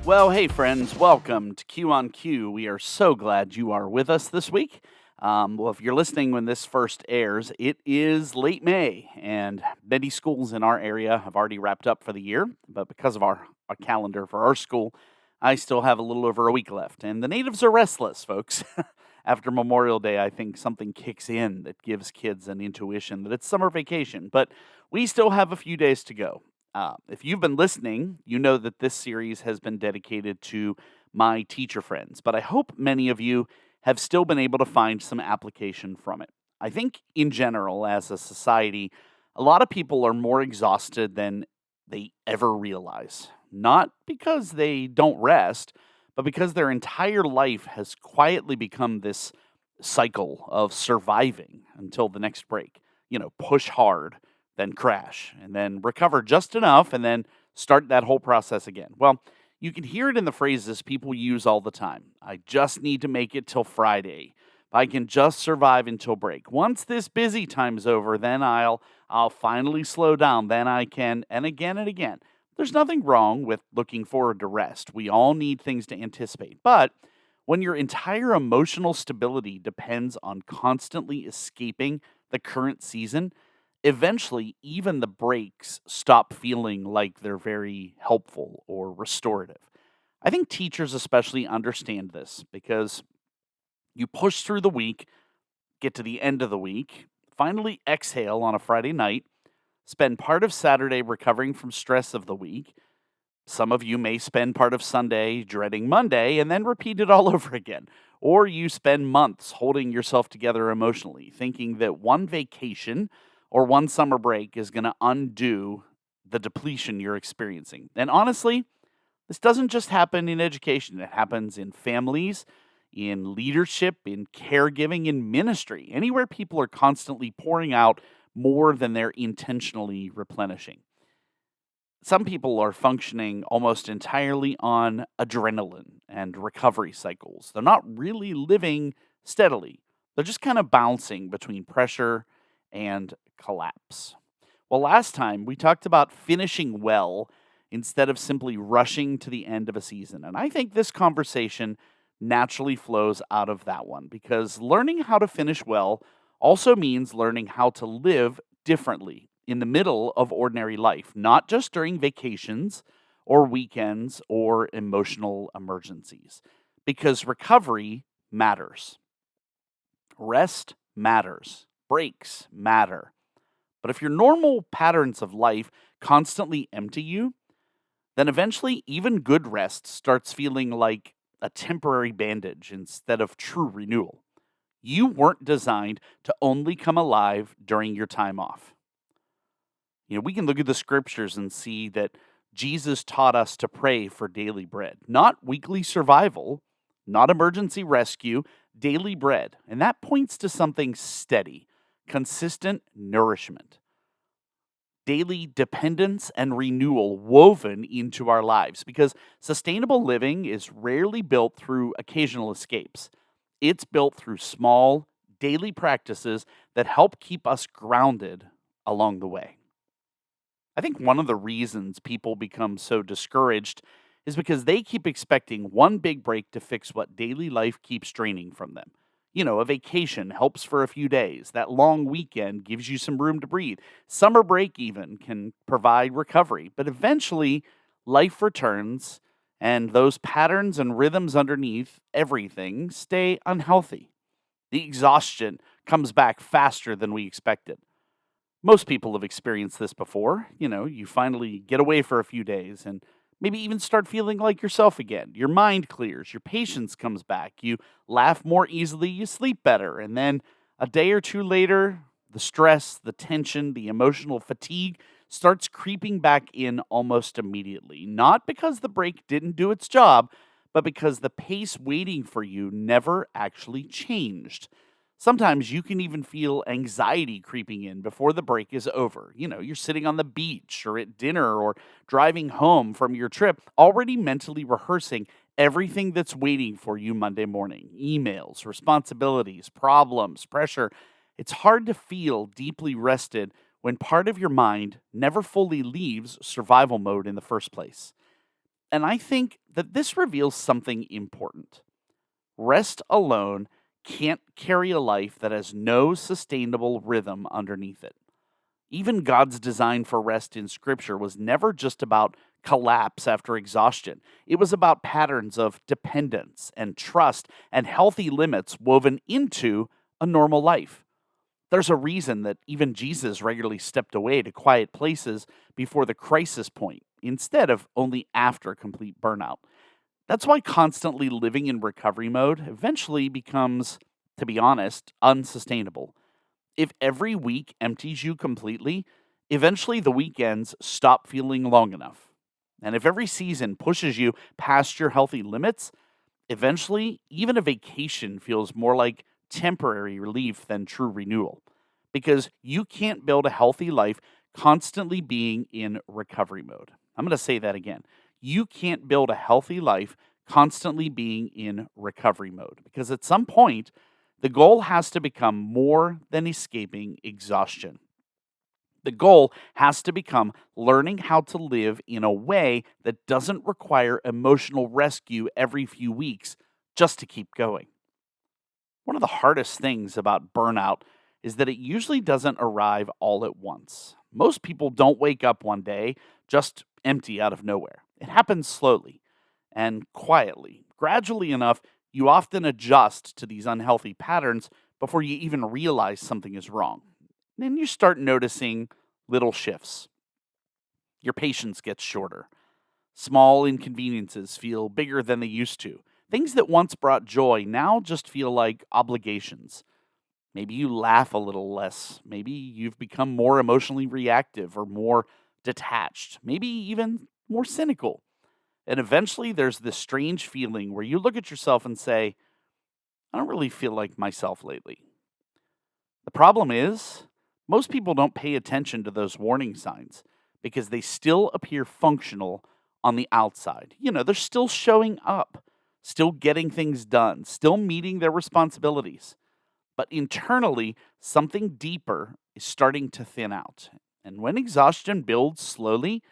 Well, hey, friends, welcome to Q on Q. We are so glad you are with us this week. If you're listening when this first airs, it is late May, and many schools in our area have already wrapped up for the year. But because of our calendar for our school, I still have a little over a week left. And the natives are restless, folks. After Memorial Day, I think something kicks in that gives kids an intuition that it's summer vacation. But we still have a few days to go. If you've been listening, you know that this series has been dedicated to my teacher friends, but I hope many of you have still been able to find some application from it. I think, in general, as a society, a lot of people are more exhausted than they ever realize. Not because they don't rest, but because their entire life has quietly become this cycle of surviving until the next break. Push hard, then crash, and then recover just enough, and then start that whole process again. Well, you can hear it in the phrases people use all the time. I just need to make it till Friday. If I can just survive until break. Once this busy time's over, then I'll finally slow down. Then I can, and again and again. There's nothing wrong with looking forward to rest. We all need things to anticipate. But when your entire emotional stability depends on constantly escaping the current season, eventually, even the breaks stop feeling like they're very helpful or restorative. I think teachers especially understand this because you push through the week, get to the end of the week, finally exhale on a Friday night, spend part of Saturday recovering from stress of the week. Some of you may spend part of Sunday dreading Monday and then repeat it all over again. Or you spend months holding yourself together emotionally, thinking that one vacation or one summer break is going to undo the depletion you're experiencing. And honestly, this doesn't just happen in education, it happens in families, in leadership, in caregiving, in ministry, anywhere people are constantly pouring out more than they're intentionally replenishing. Some people are functioning almost entirely on adrenaline and recovery cycles. They're not really living steadily. They're just kind of bouncing between pressure and collapse. Well, last time we talked about finishing well instead of simply rushing to the end of a season. And I think this conversation naturally flows out of that one because learning how to finish well also means learning how to live differently in the middle of ordinary life, not just during vacations or weekends or emotional emergencies, because recovery matters. Rest matters. Breaks matter. But if your normal patterns of life constantly empty you, then eventually even good rest starts feeling like a temporary bandage instead of true renewal. You weren't designed to only come alive during your time off. We can look at the scriptures and see that Jesus taught us to pray for daily bread, not weekly survival, not emergency rescue, daily bread. And that points to something steady, consistent nourishment, daily dependence and renewal woven into our lives because sustainable living is rarely built through occasional escapes. It's built through small, daily practices that help keep us grounded along the way. I think one of the reasons people become so discouraged is because they keep expecting one big break to fix what daily life keeps draining from them. A vacation helps for a few days. That long weekend gives you some room to breathe. Summer break, even, can provide recovery. But eventually, life returns, and those patterns and rhythms underneath everything stay unhealthy. The exhaustion comes back faster than we expected. Most people have experienced this before. You finally get away for a few days and maybe even start feeling like yourself again. Your mind clears, your patience comes back, you laugh more easily, you sleep better. And then a day or two later, the stress, the tension, the emotional fatigue starts creeping back in almost immediately. Not because the break didn't do its job, but because the pace waiting for you never actually changed. Sometimes you can even feel anxiety creeping in before the break is over. You're sitting on the beach or at dinner or driving home from your trip, already mentally rehearsing everything that's waiting for you Monday morning: emails, responsibilities, problems, pressure. It's hard to feel deeply rested when part of your mind never fully leaves survival mode in the first place. And I think that this reveals something important. Rest alone can't carry a life that has no sustainable rhythm underneath it. Even God's design for rest in Scripture was never just about collapse after exhaustion. It was about patterns of dependence and trust and healthy limits woven into a normal life. There's a reason that even Jesus regularly stepped away to quiet places before the crisis point instead of only after complete burnout. That's why constantly living in recovery mode eventually becomes, to be honest, unsustainable. If every week empties you completely, eventually the weekends stop feeling long enough. And if every season pushes you past your healthy limits, eventually even a vacation feels more like temporary relief than true renewal. Because you can't build a healthy life constantly being in recovery mode. I'm going to say that again. You can't build a healthy life constantly being in recovery mode. Because at some point, the goal has to become more than escaping exhaustion. The goal has to become learning how to live in a way that doesn't require emotional rescue every few weeks just to keep going. One of the hardest things about burnout is that it usually doesn't arrive all at once. Most people don't wake up one day just empty out of nowhere. It happens slowly and quietly. Gradually enough, you often adjust to these unhealthy patterns before you even realize something is wrong. Then you start noticing little shifts. Your patience gets shorter. Small inconveniences feel bigger than they used to. Things that once brought joy now just feel like obligations. Maybe you laugh a little less. Maybe you've become more emotionally reactive or more detached. Maybe even more cynical. And eventually there's this strange feeling where you look at yourself and say, I don't really feel like myself lately. The problem is, most people don't pay attention to those warning signs because they still appear functional on the outside. They're still showing up, still getting things done, still meeting their responsibilities. But internally, something deeper is starting to thin out. And when exhaustion builds slowly,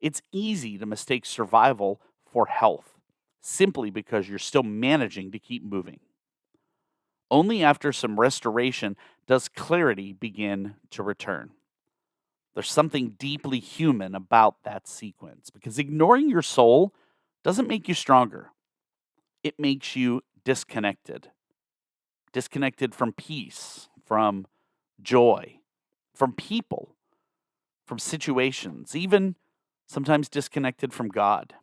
it's easy to mistake survival for health simply because you're still managing to keep moving. Only after some restoration does clarity begin to return. There's something deeply human about that sequence because ignoring your soul doesn't make you stronger. It makes you disconnected. Disconnected from peace, from joy, from people, from situations, even sometimes disconnected from God.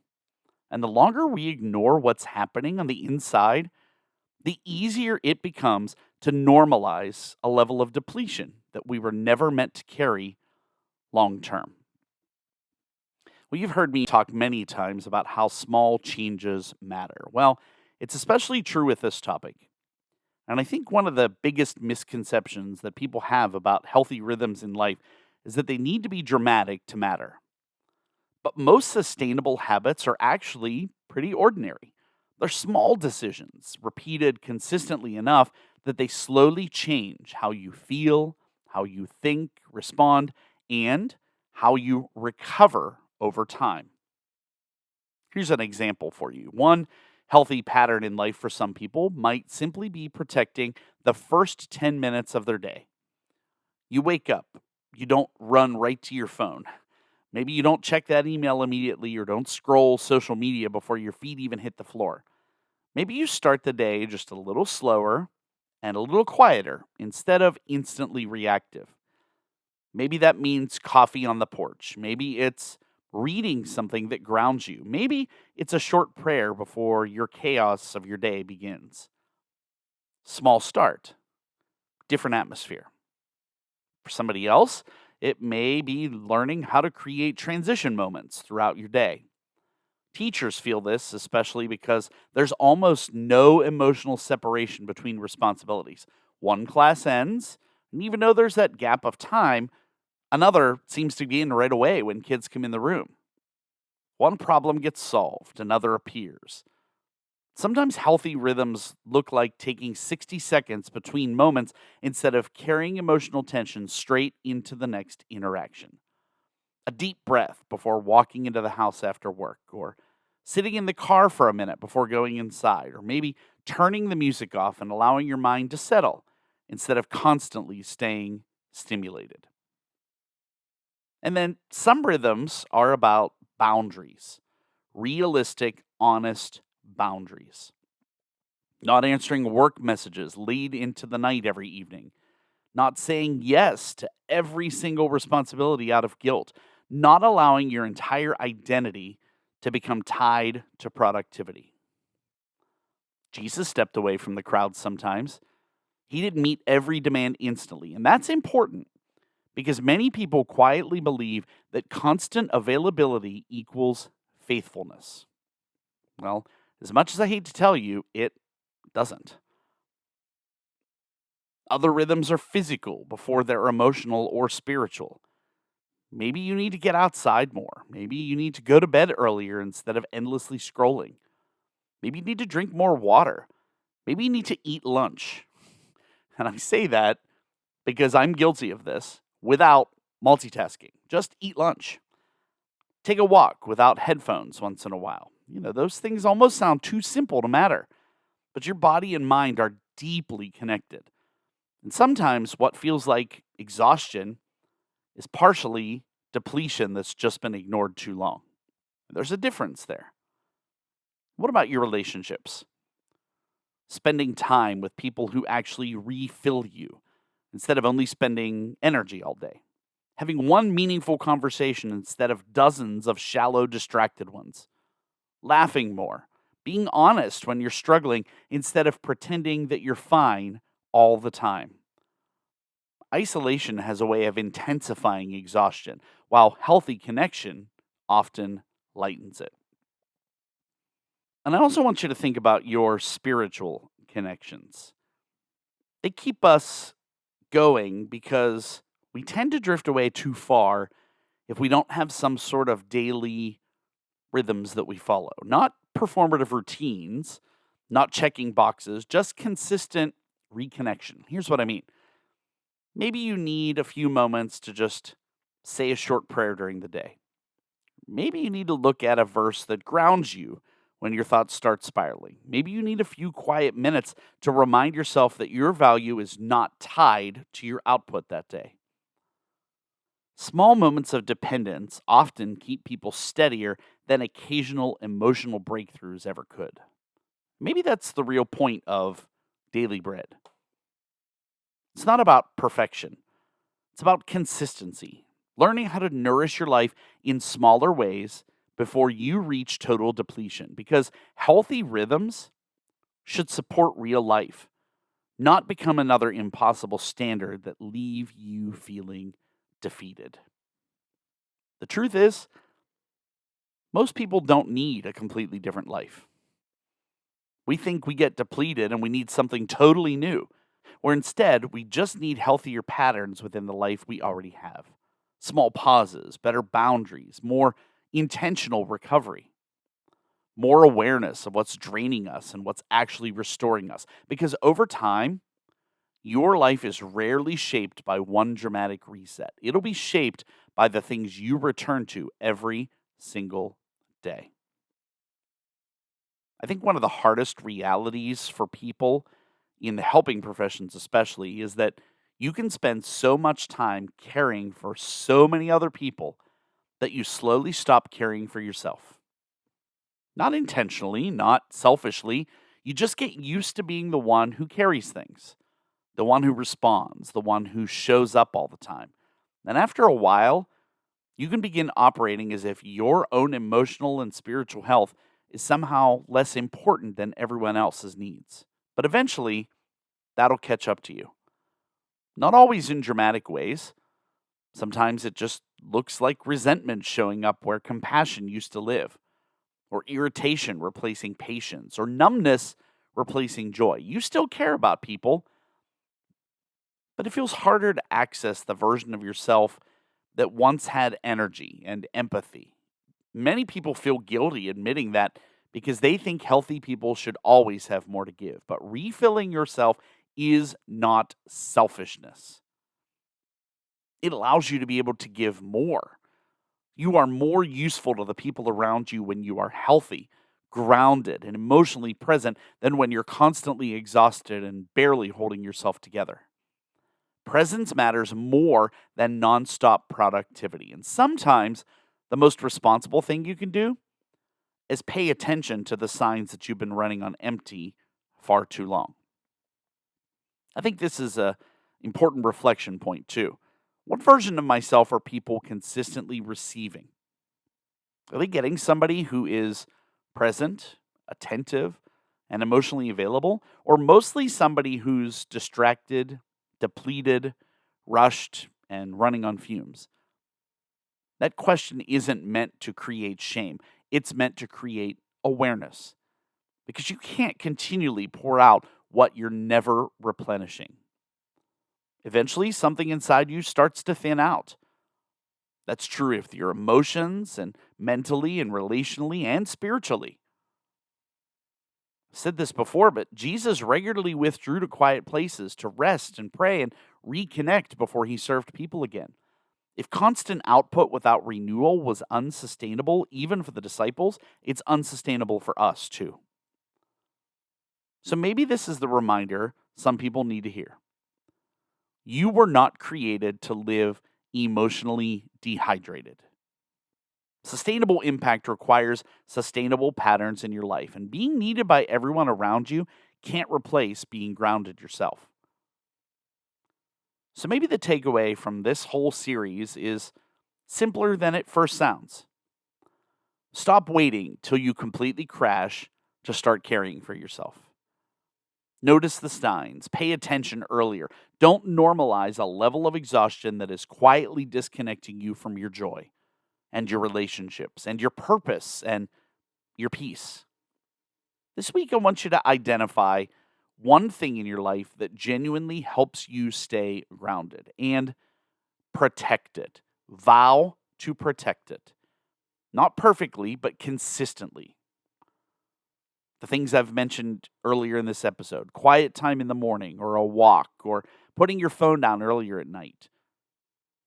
And the longer we ignore what's happening on the inside, the easier it becomes to normalize a level of depletion that we were never meant to carry long term. Well, you've heard me talk many times about how small changes matter. Well, it's especially true with this topic. And I think one of the biggest misconceptions that people have about healthy rhythms in life is that they need to be dramatic to matter. But most sustainable habits are actually pretty ordinary. They're small decisions, repeated consistently enough that they slowly change how you feel, how you think, respond, and how you recover over time. Here's an example for you. One healthy pattern in life for some people might simply be protecting the first 10 minutes of their day. You wake up, you don't run right to your phone. Maybe you don't check that email immediately or don't scroll social media before your feet even hit the floor. Maybe you start the day just a little slower and a little quieter instead of instantly reactive. Maybe that means coffee on the porch. Maybe it's reading something that grounds you. Maybe it's a short prayer before your chaos of your day begins. Small start, different atmosphere. For somebody else, it may be learning how to create transition moments throughout your day. Teachers feel this especially because there's almost no emotional separation between responsibilities. One class ends, and even though there's that gap of time, another seems to begin right away when kids come in the room. One problem gets solved, another appears. Sometimes healthy rhythms look like taking 60 seconds between moments instead of carrying emotional tension straight into the next interaction. A deep breath before walking into the house after work, or sitting in the car for a minute before going inside, or maybe turning the music off and allowing your mind to settle instead of constantly staying stimulated. And then some rhythms are about boundaries, realistic, honest boundaries. Not answering work messages late into the night every evening, not saying yes to every single responsibility out of guilt, not allowing your entire identity to become tied to productivity. Jesus stepped away from the crowd sometimes. He didn't meet every demand instantly, and that's important because many people quietly believe that constant availability equals faithfulness. Well, as much as I hate to tell you, it doesn't. Other rhythms are physical before they're emotional or spiritual. Maybe you need to get outside more. Maybe you need to go to bed earlier instead of endlessly scrolling. Maybe you need to drink more water. Maybe you need to eat lunch. And I say that because I'm guilty of this without multitasking. Just eat lunch. Take a walk without headphones once in a while. Those things almost sound too simple to matter, but your body and mind are deeply connected. And sometimes what feels like exhaustion is partially depletion that's just been ignored too long. There's a difference there. What about your relationships? Spending time with people who actually refill you instead of only spending energy all day. Having one meaningful conversation instead of dozens of shallow, distracted ones. Laughing more. Being honest when you're struggling instead of pretending that you're fine all the time. Isolation has a way of intensifying exhaustion, while healthy connection often lightens it. And I also want you to think about your spiritual connections. They keep us going because we tend to drift away too far if we don't have some sort of daily rhythms that we follow. Not performative routines, not checking boxes, just consistent reconnection. Here's what I mean. Maybe you need a few moments to just say a short prayer during the day. Maybe you need to look at a verse that grounds you when your thoughts start spiraling. Maybe you need a few quiet minutes to remind yourself that your value is not tied to your output that day. Small moments of dependence often keep people steadier than occasional emotional breakthroughs ever could. Maybe that's the real point of daily bread. It's not about perfection. It's about consistency, learning how to nourish your life in smaller ways before you reach total depletion. Because healthy rhythms should support real life, not become another impossible standard that leave you feeling defeated. The truth is, most people don't need a completely different life. We think we get depleted and we need something totally new, or instead, we just need healthier patterns within the life we already have. Small pauses, better boundaries, more intentional recovery, more awareness of what's draining us and what's actually restoring us. Because over time, your life is rarely shaped by one dramatic reset. It'll be shaped by the things you return to every single day. I think one of the hardest realities for people in the helping professions especially is that you can spend so much time caring for so many other people that you slowly stop caring for yourself. Not intentionally, not selfishly. You just get used to being the one who carries things, the one who responds, the one who shows up all the time. And after a while, you can begin operating as if your own emotional and spiritual health is somehow less important than everyone else's needs. But eventually, that'll catch up to you. Not always in dramatic ways. Sometimes it just looks like resentment showing up where compassion used to live, or irritation replacing patience, or numbness replacing joy. You still care about people, but it feels harder to access the version of yourself that once had energy and empathy. Many people feel guilty admitting that because they think healthy people should always have more to give. But refilling yourself is not selfishness. It allows you to be able to give more, You are more useful to the people around you when you are healthy, grounded, and emotionally present than when you're constantly exhausted and barely holding yourself together. Presence matters more than nonstop productivity. And sometimes the most responsible thing you can do is pay attention to the signs that you've been running on empty far too long. I think this is a important reflection point too. What version of myself are people consistently receiving? Are they getting somebody who is present, attentive, and emotionally available, or mostly somebody who's distracted, depleted, rushed, and running on fumes? That question isn't meant to create shame. It's meant to create awareness because you can't continually pour out what you're never replenishing. Eventually, something inside you starts to thin out. That's true if your emotions and mentally and relationally and spiritually. I've said this before, but Jesus regularly withdrew to quiet places to rest and pray and reconnect before he served people again. If constant output without renewal was unsustainable, even for the disciples, it's unsustainable for us too. So maybe this is the reminder some people need to hear. You were not created to live emotionally dehydrated. Sustainable impact requires sustainable patterns in your life, and being needed by everyone around you can't replace being grounded yourself. So maybe the takeaway from this whole series is simpler than it first sounds. Stop waiting till you completely crash to start caring for yourself. Notice the signs. Pay attention earlier. Don't normalize a level of exhaustion that is quietly disconnecting you from your joy and your relationships and your purpose and your peace. This week, I want you to identify one thing in your life that genuinely helps you stay grounded and protect it. Vow to protect it. Not perfectly, but consistently. The things I've mentioned earlier in this episode, quiet time in the morning or a walk or putting your phone down earlier at night.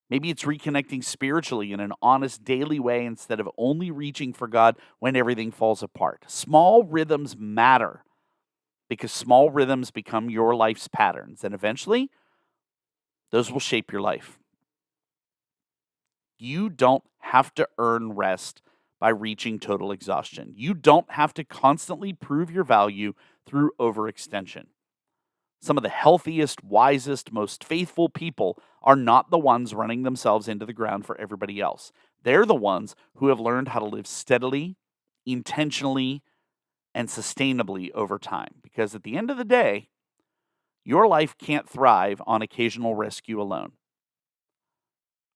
Maybe it's reconnecting spiritually in an honest daily way instead of only reaching for God when everything falls apart. Small rhythms matter because small rhythms become your life's patterns, and eventually, those will shape your life. You don't have to earn rest by reaching total exhaustion. You don't have to constantly prove your value through overextension. Some of the healthiest, wisest, most faithful people are not the ones running themselves into the ground for everybody else. They're the ones who have learned how to live steadily, intentionally, and sustainably over time. Because at the end of the day, your life can't thrive on occasional rescue alone.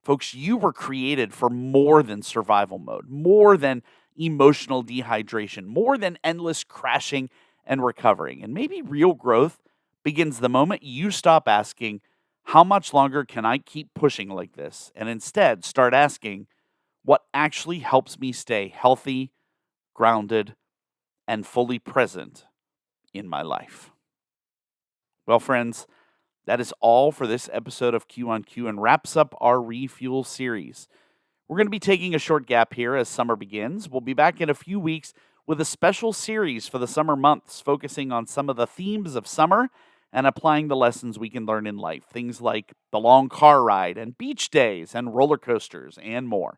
Folks, you were created for more than survival mode, more than emotional dehydration, more than endless crashing and recovering. And maybe real growth begins the moment you stop asking, how much longer can I keep pushing like this? And instead start asking, what actually helps me stay healthy, grounded, and fully present in my life? Well, friends, that is all for this episode of Q on Q and wraps up our Refuel series. We're going to be taking a short gap here as summer begins. We'll be back in a few weeks with a special series for the summer months, focusing on some of the themes of summer and applying the lessons we can learn in life. Things like the long car ride and beach days and roller coasters and more.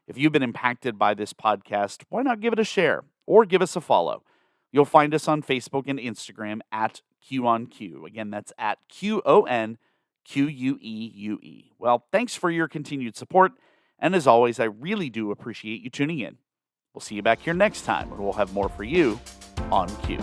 If you've been impacted by this podcast, why not give it a share or give us a follow? You'll find us on Facebook and Instagram at Q on Q. Again, that's at QONQUEUE. Well, thanks for your continued support. And as always, I really do appreciate you tuning in. We'll see you back here next time when we'll have more for you on Q.